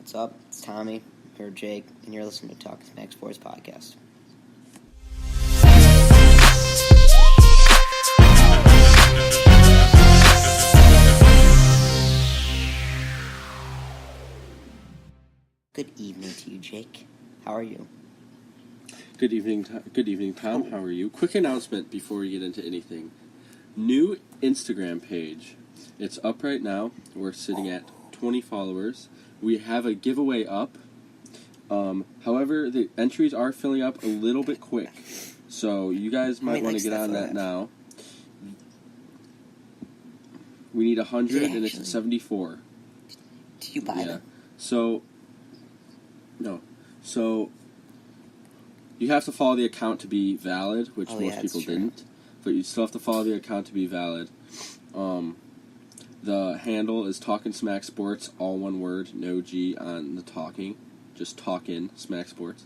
What's up? It's Tommy, or Jake, and you're listening to Talkin'Smack Sports Podcast. Good evening to you, Jake. How are you? Good evening, Tom. How are you? Quick announcement before we get into anything. New Instagram page. It's up right now. We're sitting at 20 followers. We have a giveaway up. However, the entries are filling up a little bit quick. So you guys might want to get on that now. We need 100 and it's at 74. Did you buy them? So you have to follow the account to be valid, which most people didn't. But you still have to follow the account to be valid. The handle is Talkin'Smack Sports, all one word, no G on the talking, just Talkin'Smack Sports.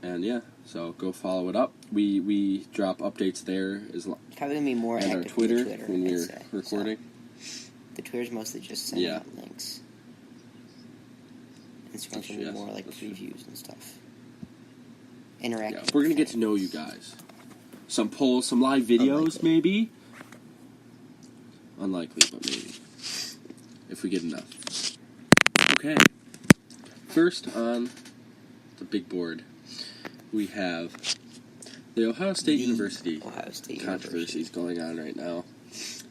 And yeah, so go follow it up. We drop updates there Probably gonna be more and active our Twitter, than Twitter when we're recording. So, the Twitter's mostly just sending out links. Instagram's gonna be more like previews and stuff. Interactive. Yeah, we're gonna get to know you guys. Some polls, some live videos, maybe. Unlikely, but maybe. If we get enough. Okay. First on the big board, we have the Ohio State University. Controversy is going on right now.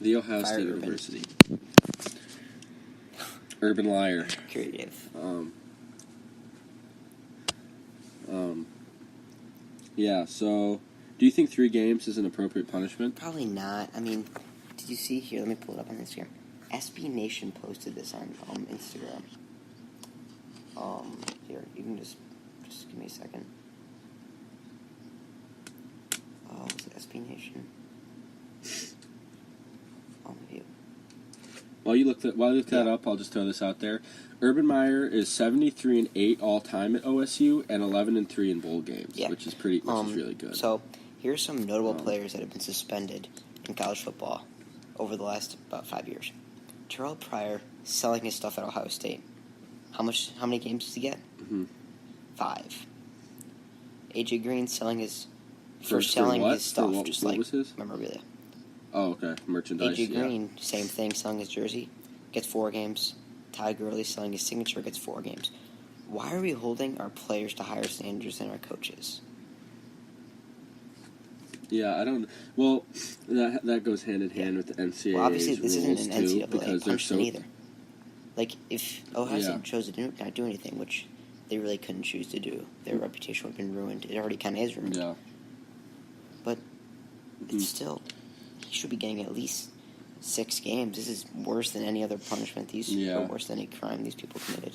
The Ohio State University. Urban Meyer. Creative. Yeah, so do you think 3 games is an appropriate punishment? Probably not. I mean, did you see here? Let me pull it up on Instagram. SB Nation posted this on Instagram. Here, you can just give me a second. Oh, was it SB Nation? Maybe. While you look that up, I'll just throw this out there. Urban Meyer is 73-8 all time at OSU and 11-3 in bowl games, which is really good. So here's some notable players that have been suspended in college football over the last about 5 years. Terrell Pryor selling his stuff at Ohio State. How many games does he get? 5. AJ Green selling his stuff, just like memorabilia. Oh, okay, merchandise. AJ Green, same thing, selling his jersey, gets 4 games. Ty Gurley selling his signature gets 4 games. Why are we holding our players to higher standards than our coaches? Yeah, I don't. Well, that goes hand in hand with the NCAA's well, obviously, this isn't an NCAA because punishment either. Like, if Ohio State chose to not do anything, which they really couldn't choose to do, their reputation would have been ruined. It already kind of is ruined. Yeah. But it's still, he should be getting at least 6 games. This is worse than any other punishment. These are worse than any crime these people committed.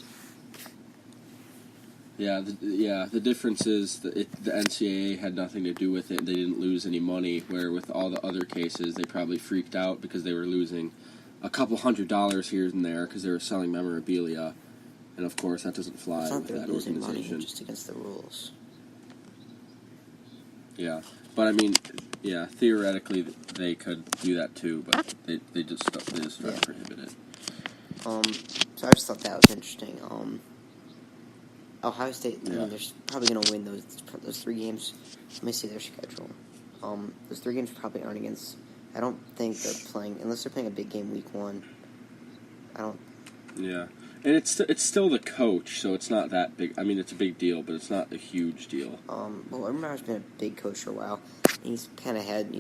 Yeah, the difference is the NCAA had nothing to do with it. They didn't lose any money, where with all the other cases, they probably freaked out because they were losing a couple $100 here and there because they were selling memorabilia. And, of course, that doesn't fly with that organization. Money, just against the rules. Yeah, but, I mean, theoretically, they could do that, too, but they just try to prohibit it. So I just thought that was interesting. Ohio State, I mean, they're probably going to win those 3 games. Let me see their schedule. Those 3 games probably aren't against... I don't think they're playing... Unless they're playing a big game week 1. I don't... Yeah. And it's still the coach, so it's not that big. I mean, it's a big deal, but it's not a huge deal. Well, Urban Meyer's been a big coach for a while. He's kind of had,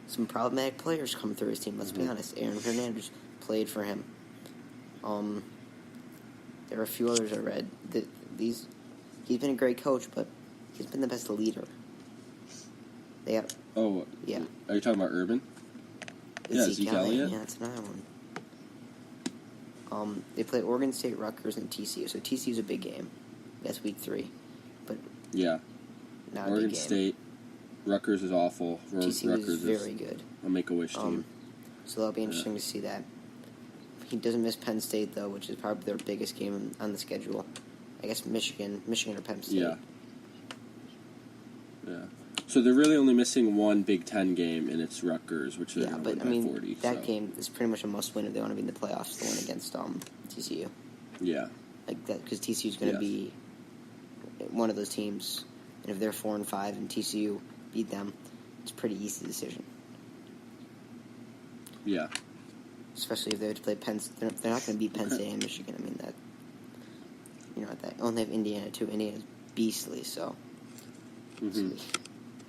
some problematic players come through his team, let's be honest. Aaron Hernandez played for him. There are a few others I read. He's been a great coach, but he's been the best leader. Yeah. Are you talking about Urban? Zeke Elliott? Yeah, that's another one. They play Oregon State, Rutgers, and TCU. So TCU's a big game. That's week 3. But not a Oregon big game. State, Rutgers is awful. TCU Rutgers is very good. A Make-A-Wish team. So that'll be interesting to see that. He doesn't miss Penn State, though, which is probably their biggest game on the schedule. I guess Michigan or Penn State. Yeah. So they're really only missing one Big Ten game, and it's Rutgers, which they're going to win by 40. That game is pretty much a must-win if they want to be in the playoffs, the one against TCU. Yeah. like that, because TCU's going to be one of those teams, and if they're 4-5 and TCU beat them, it's a pretty easy decision. Yeah. Especially if they have to play Penn. They're not going to beat Penn State and Michigan. I mean that. That only have Indiana too. Indiana's beastly, so. Mm-hmm.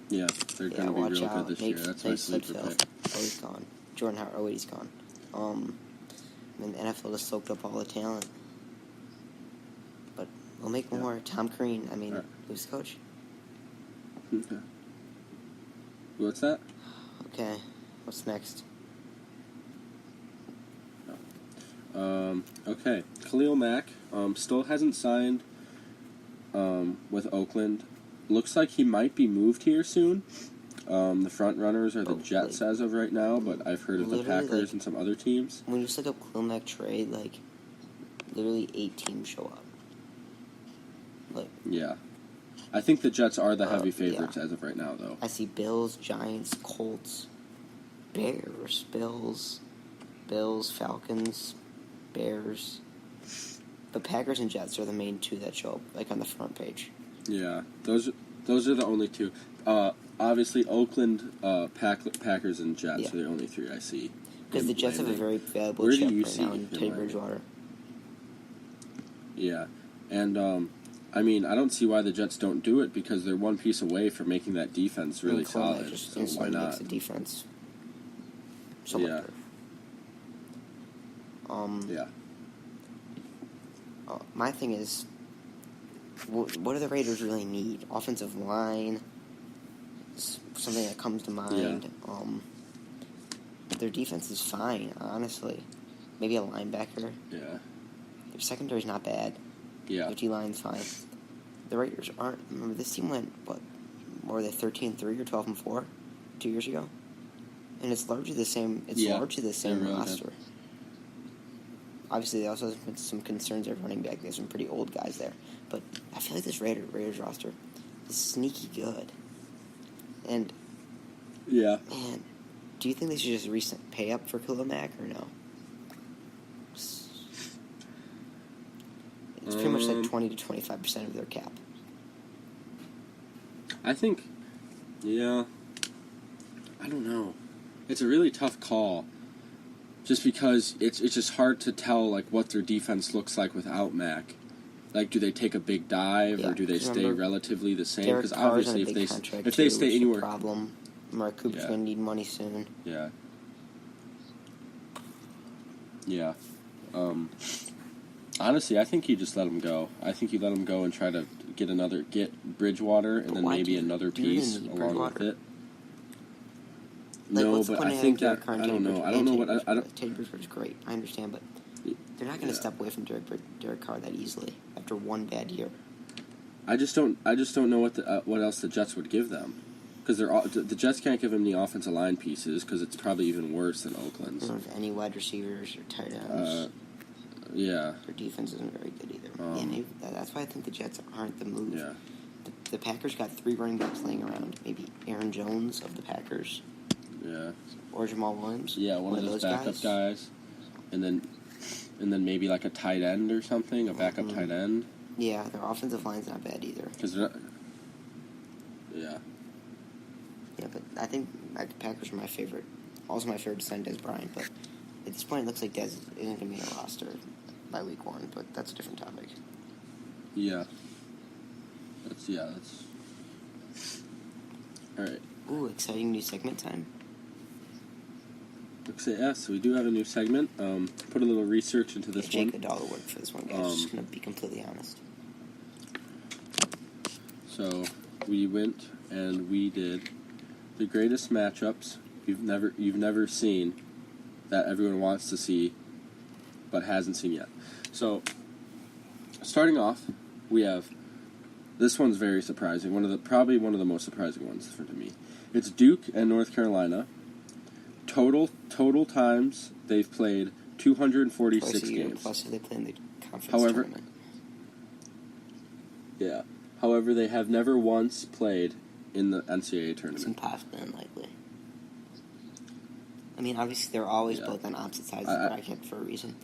Yeah, they're going to be real good this year. That's my sleeper pick. Oh, he's gone. Jordan Howard. Oh, wait, he's gone. I mean, the NFL just soaked up all the talent. But we'll make more. Tom Crean. I mean, who's the coach? Okay. What's that? Okay. What's next? Okay. Khalil Mack still hasn't signed with Oakland. Looks like he might be moved here soon. The front runners are the Jets as of right now, but I've heard of the Packers and some other teams. When you just look up Khalil Mack Trade, literally 8 teams show up. Yeah. I think the Jets are the heavy favorites as of right now, though. I see Bills, Giants, Colts, Bears, Bills, Falcons, Bears. But Packers and Jets are the main 2 that show up, on the front page. Yeah, those are the only 2. Obviously, Oakland, Packers, and Jets are the only 3 I see. Because the Jets have a very valuable chip right now in Teddy Bridgewater. Yeah, and I mean, I don't see why the Jets don't do it because they're one piece away from making that defense really solid. So why not? Makes the defense so much better. Yeah. My thing is, what do the Raiders really need? Offensive line, something that comes to mind. Yeah. Their defense is fine, honestly. Maybe a linebacker. Yeah. Their secondary's not bad. Yeah. Their D-line's fine. The Raiders aren't. Remember, this team went, what were they, 13-3 or 12-4 2 years ago? And it's largely the same. It's largely the same roster. Good. Obviously, they also have some concerns at running back. There's some pretty old guys there. But I feel like this Raiders roster is sneaky good. And, man, do you think they should just pay up for Khalil Mack or no? It's pretty much 20 to 25% of their cap. I think, I don't know. It's a really tough call. Just because it's just hard to tell what their defense looks like without Mack. Do they take a big dive or do they stay relatively the same? Because obviously, if they stay anywhere, problem. Mark Cooper's going to need money soon. Yeah. Yeah. Honestly, I think you just let him go. I think you let him go and try to get Bridgewater and then maybe another piece along with it. No, but I think that I don't know. I don't know what I don't. Teddy Bridgewater's great. I understand, but they're not going to step away from Derek Carr that easily after one bad year. I just don't know what else the Jets would give them, because the Jets can't give him the offensive line pieces because it's probably even worse than Oakland's. They don't have any wide receivers or tight ends. Yeah. Their defense isn't very good either. That's why I think the Jets aren't the move. Yeah. The Packers got 3 running backs laying around. Maybe Aaron Jones of the Packers. Yeah. Or Jamal Williams. Yeah, one of those backup guys. And then maybe a tight end or something, a backup tight end. Yeah, their offensive line's not bad either. Because they're not, yeah. Yeah, but I think the Packers are my favorite. Also my favorite to sign Dez Bryant, but at this point it looks like Dez isn't going to be in the roster by week 1, but that's a different topic. Yeah. That's all right. Ooh, exciting new segment time. So we do have a new segment. Put a little research into this one. Jake $1 worked for this one, guys. Just going to be completely honest. So we went and we did the greatest matchups you've never seen that everyone wants to see but hasn't seen yet. So starting off, we have this one's very surprising. Probably one of the most surprising ones to me. It's Duke and North Carolina. Total times they've played 246 games. Plus they play in the conference tournament. Yeah. However, they have never once played in the NCAA tournament. It's impossible and unlikely. I mean, obviously they're always both on opposite sides of the bracket for a reason.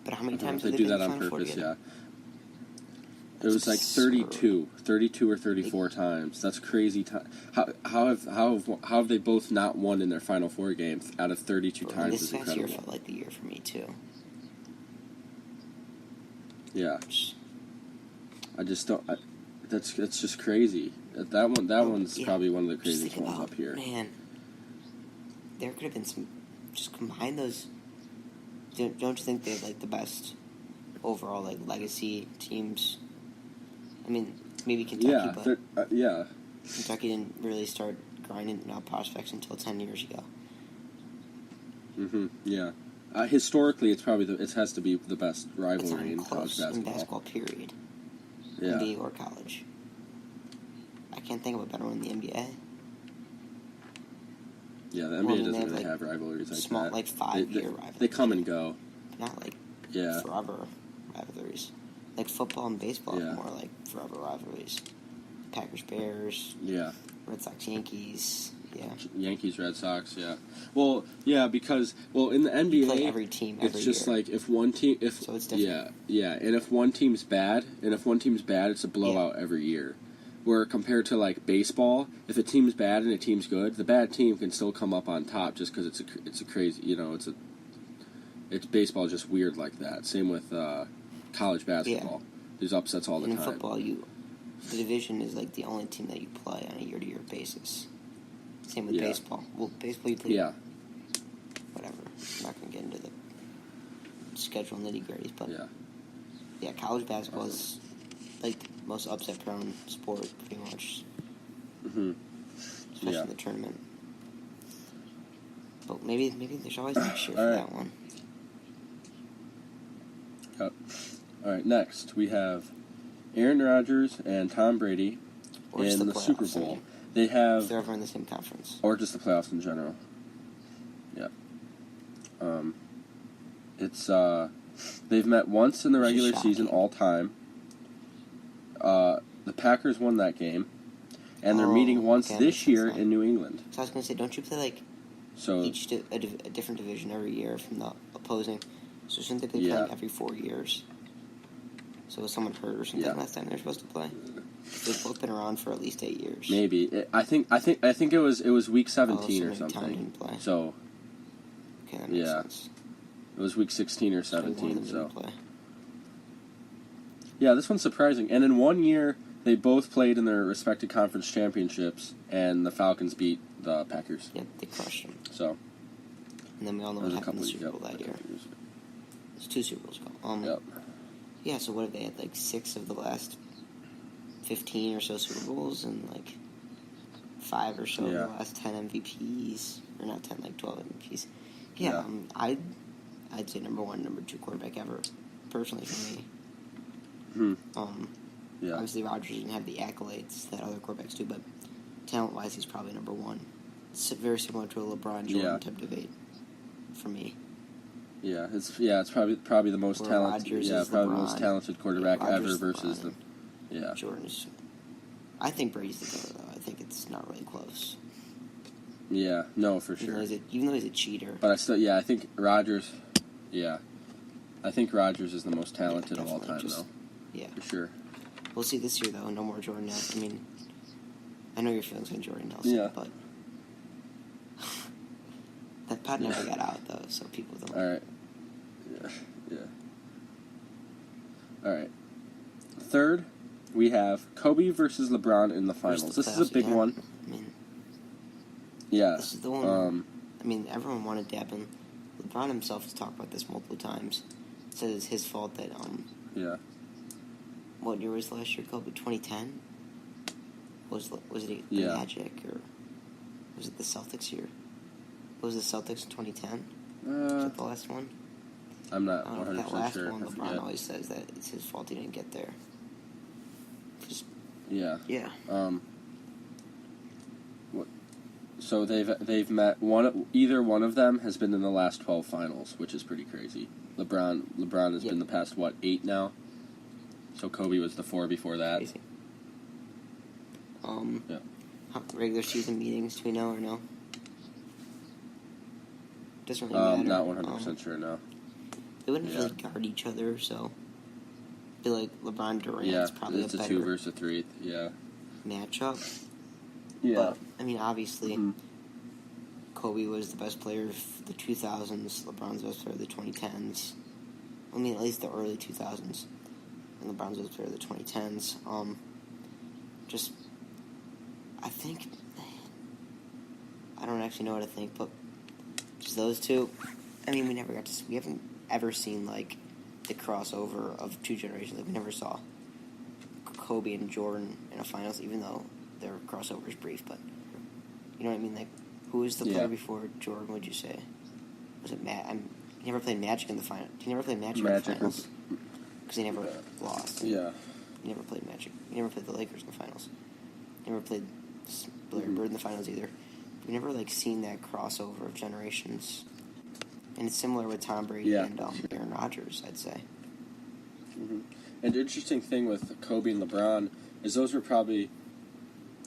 But how many times they have do they that been on Final Four purpose? together? It was like 32 or 34 times. That's crazy. How have they both not won in their Final Four games out of 32 times? This is past incredible. year felt like the year for me too. Yeah, I just don't. That's just crazy. That one's probably one of the craziest ones up here. Man, there could have been some. Just combine those. Don't you think they're like the best overall like legacy teams? I mean, maybe Kentucky, but yeah. Kentucky didn't really start grinding out prospects until 10 years ago. Yeah. Historically, it's probably it has to be the best rivalry in college basketball. In basketball, period. Yeah. NBA or college. I can't think of a better one in the NBA. Yeah, the NBA doesn't really have rivalries like small, that. Like 5-year rivalries. They come and go. Not like Yeah. forever rivalries. Like football and baseball Yeah. are more like forever rivalries. Packers, Bears. Yeah. Red Sox, Yankees. Yeah. Yankees, Red Sox. Yeah. Well, yeah, because in the NBA, you play every team every it's just year. like if one team, So it's different. Yeah, and if one team's bad, it's a blowout every year. Where compared to like baseball, if a team's bad and a team's good, the bad team can still come up on top just because it's a crazy, it's baseball is just weird like that. Same with college basketball. There's upsets all the time. In football, the division is like the only team that you play on a year-to-year basis. Same with baseball. Well, baseball you play. Yeah. Whatever. I'm not going to get into the schedule nitty-gritties, but yeah, college basketball is like the most upset-prone sport, pretty much. Especially in the tournament. But maybe there's always next year for that one. Yep. All right, next we have Aaron Rodgers and Tom Brady in the Super Bowl. They have. If they're ever in the same conference. Or just the playoffs in general. Yeah. It's they've met once in the regular season all time. The Packers won that game, and they're meeting once this year in New England. So I was going to say, don't you play like each a different division every year from the opposing? So shouldn't they be playing every 4 years? So was someone hurt or something last time they're supposed to play? They've both been around for at least 8 years. Maybe I think it was week 17 or something. Tom didn't play. So okay, that makes sense. It was week 16 or 17. So play. Yeah, this one's surprising. And in 1 year, they both played in their respective conference championships, and the Falcons beat the Packers. Yep, they crushed them. So. And then we all know what happened in the Super Bowl that year. It's 2 Super Bowls ago. Yep. Yeah, so what have they had? Like 6 of the last 15 or so Super Bowls, and like 5 or so of the last 10 MVPs, or not 10, like 12 MVPs. Yeah, I'd say number 1, number 2 quarterback ever, personally for me. Obviously Rodgers didn't have the accolades that other quarterbacks do, but talent-wise, he's probably number 1. It's very similar to a LeBron Jordan type debate for me. Yeah, it's probably the most talented. Probably the most talented quarterback ever versus the. Jordan's. I think Brady's the GOAT, though. I think it's not really close. Yeah, no, for sure. Even though he's a cheater. But I think Rodgers. Yeah, I think Rodgers is the most talented of all time, though. Yeah, for sure. We'll see this year, though. No more Jordan Nelson. I mean, I know your feelings on Jordan Nelson, but that pot never got out, though, so people don't. All right. Yeah. All right. Third, we have Kobe versus LeBron in the finals. This is a big one. I mean, this is the one. I mean, everyone wanted to happen. LeBron himself has talked about this multiple times. Said it's his fault that What year was last year, Kobe? 2010? Was it the Magic, or was it the Celtics year? Was it the Celtics in 2010? Was that the last one? I'm not 100% that last sure. one, LeBron always says that it's his fault he didn't get there. Yeah. What? So they've met either one of them has been in the last 12 finals, which is pretty crazy. LeBron has been the past 8 now. So Kobe was the 4 before that. Crazy. Regular season meetings, do we know or no? Doesn't really matter. Not 100% sure, no. They wouldn't really guard each other, so feel like LeBron Durant's Yeah, probably it's a a better 2 versus a 3. Yeah. matchup. Yeah. But, I mean, obviously, Mhm. Kobe was the best player of the 2000s. LeBron's the best player of the 2010s. I mean, at least the early 2000s. And LeBron's the best player of the 2010s. I think, I don't actually know what to think, but just those two. I mean, we haven't ever seen, like, the crossover of two generations. Like, we never saw Kobe and Jordan in a finals, even though their crossover is brief, but you know what I mean? Like, who was the player before Jordan, would you say? Was it Matt? He never played Magic in the final. He never played Magic in the finals. Because he never lost. Yeah. He never played Magic. He never played the Lakers in the finals. He never played Larry Bird in the finals either. We never, like, seen that crossover of generations. And it's similar with Tom Brady and Aaron Rodgers, I'd say. Mm-hmm. And the interesting thing with Kobe and LeBron is those were probably,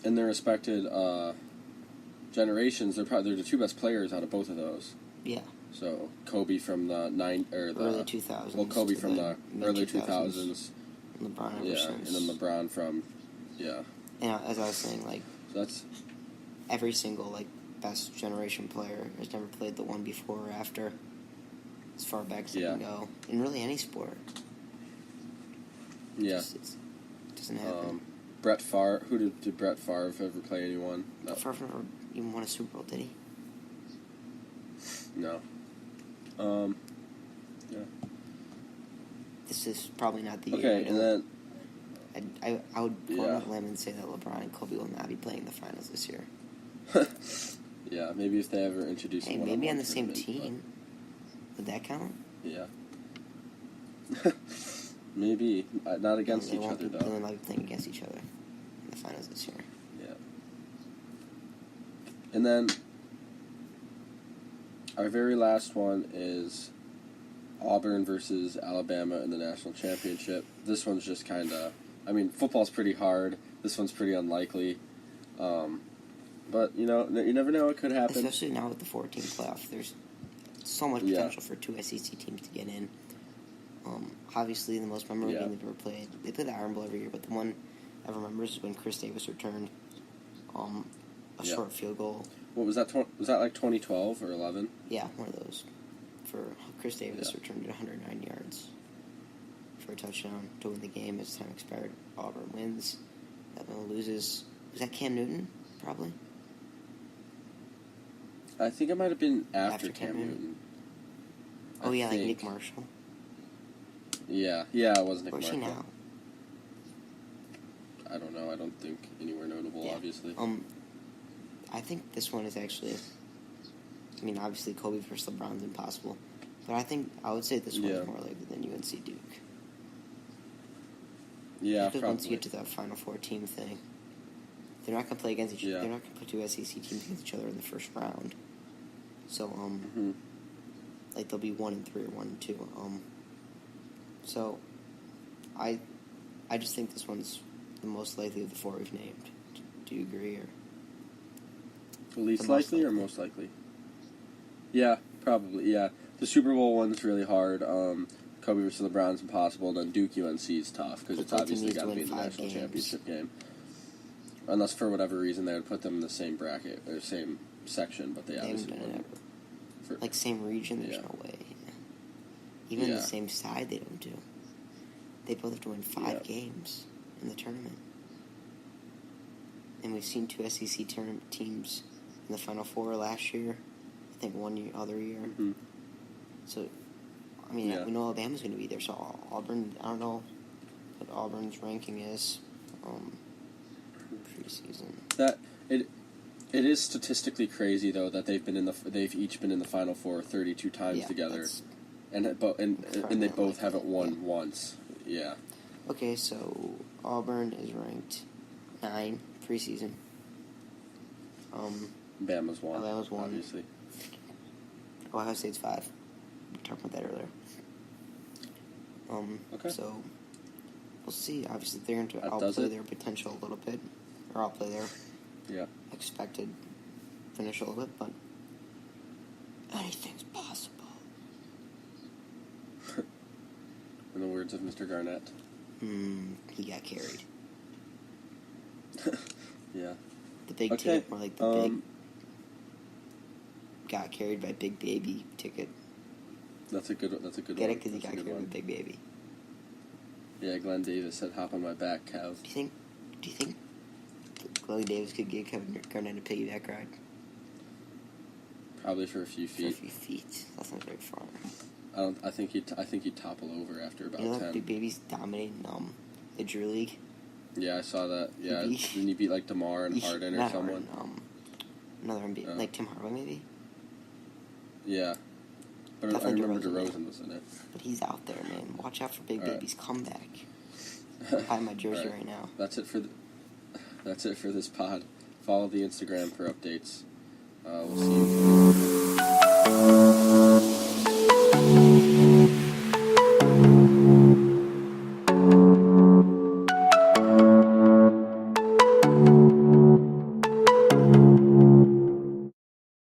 in their respected generations, they're the two best players out of both of those. Yeah. So Kobe from the early 2000s. Well, Kobe from the early 2000s. LeBron ever since. And then LeBron from As I was saying, like, so that's every single, like, best generation player has never played the one before or after, as far back as they can go in really any sport. Yeah. It doesn't happen. Brett Favre. Who did Brett Favre ever play anyone? No. Favre never even won a Super Bowl, did he? No. Yeah. This is probably not the year. Okay, and then I would go on a limb and say that LeBron and Kobe will not be playing the finals this year. Yeah, maybe if they ever introduce Hey, maybe on the same team. Would that count? Yeah. Maybe. Not against each other, though. They won't be playing against each other in the finals this year. Yeah. And then our very last one is Auburn versus Alabama in the national championship. This one's just kind of... I mean, football's pretty hard. This one's pretty unlikely. But, you never know what could happen. Especially now with the 14 playoff. There's so much potential for two SEC teams to get in. Obviously, the most memorable game they've ever played. They play the Iron Bowl every year, but the one I remember is when Chris Davis returned a short field goal. What was that? Was that like 2012 or 11? Yeah, one of those. For Chris Davis returned it 109 yards for a touchdown to win the game as time expired. Auburn wins. Alabama loses. Was that Cam Newton? Probably. I think it might have been after Cam Newton. Oh, yeah, like Nick Marshall. Yeah, it was Nick Marshall. Where's he now? I don't know. I don't think anywhere notable, obviously. I think this one is actually... I mean, obviously, Kobe versus LeBron's impossible. But I would say this one is more likely than UNC Duke. Yeah, because probably. Once you get to that Final Four team thing, they're not going to play against each other. They're not going to put two SEC teams against each other in the first round. So, like, they'll be 1-3 or 1-2. So, I just think this one's the most likely of the four we've named. Do you agree, or least likely or most likely? Yeah, probably. Yeah, the Super Bowl one's really hard. Kobe versus LeBron's impossible. And then Duke UNC is tough because it's obviously got to be in the national championship game. Unless for whatever reason they would put them in the same bracket or same section, but they obviously wouldn't. Like same region, there's no way. Even the same side, they don't do. They both have to win 5 games in the tournament. And we've seen two SEC tournament teams in the Final Four last year. I think other year. Mm-hmm. So, I mean, we know Alabama's going to be there. So Auburn, I don't know what Auburn's ranking is preseason. It is statistically crazy though that they've each been in the Final Four 32 times together, and they both haven't won once. Yeah. Okay, so Auburn is ranked 9 preseason. Bama's 1. Alabama's 1. Obviously. Ohio State's 5. We talked about that earlier. Okay. So we'll see. Obviously, they're going to outplay their potential a little bit, or outplay their expected finish a little bit, but anything's possible. In the words of Mr. Garnett. He got carried. Yeah. The big Okay, ticket, more like the big. Got carried by Big Baby ticket. That's a good. Get it? Because he got carried by Big Baby. Yeah, Glenn Davis said, "Hop on my back, Kev." Do you think Glenn Davis could get Kevin Garnett a piggyback ride? Probably for a few For a feet. few feet. That's not very far. I think he'd topple over after about 10. Big Baby's dominating the Drew League. Yeah, I saw that. Yeah, didn't he beat like DeMar and Harden or someone? Another NBA, like Tim Hardaway maybe. Yeah, but I remember DeRozan was in it. But he's out there, man. Watch out for Big Baby's comeback. I'm buying my jersey right now. That's it for this pod. Follow the Instagram for updates. We'll see you.